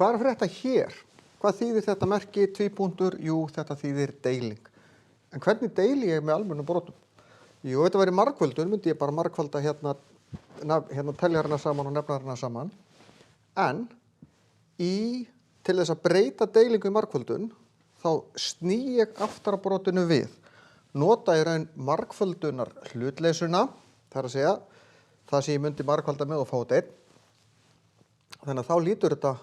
hvað er að frétta hér? Hvað þýðir þetta merki, tvípunktur? Jú, þetta þýðir deiling. En hvernig deili ég með almennum brotum? Jú, þetta væri margföldun, myndi ég bara margfalda hérna teljarna saman og nefnarna saman. En til þess að breyta deilingu í margföldun, þá sný ég aftar að brotinu við. Nota í raun margföldunar hlutleysuna, það er að segja, það sem ég myndi margfalda með og fá þetta 1. Þannig að þá lítur þetta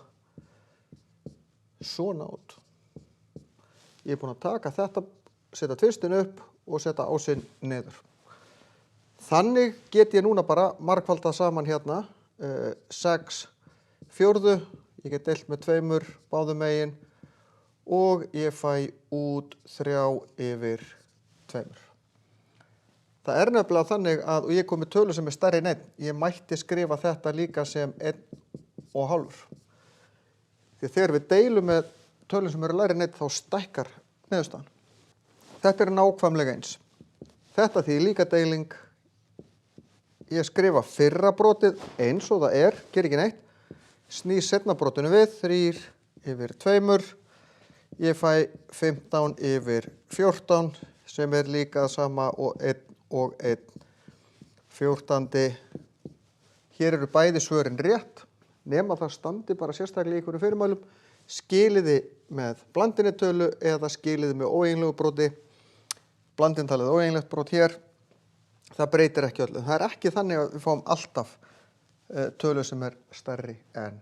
svona út. Ég er búinn að taka þetta, setja tvistin upp og setja ásinn niður. Þannig get ég núna bara margfaldað saman hérna 6/4, ég get deilt með 2 báðum megin og ég fæ út 3/2. Það er nefnilega þannig að, og ég kom með tölu sem er stærri en 1, ég mætti skrifa þetta líka sem 1,5. Því þegar við deilum með tölum sem eru lægri en 1 þá stækkar niðurstaðan. Þetta er nákvæmlega eins. Þetta þýðir líka deiling. Ég skrifa fyrra brotið eins og það er, ger ekki neitt. Sný seinna brotinu við, 3/2. Ég fæ 15/14 sem er líka það sama og 1 og 1/14. Hér eru bæði svörin rétt, nema það standi bara sérstaklega í einhverjum fyrirmælum, skiliði með blandinni tölu eða skiliði með óeiginlegu broti. Blandintalið óeiginlegt brot hér, það breytir ekki öllu. Það er ekki þannig að við fáum alltaf tölu sem er stærri en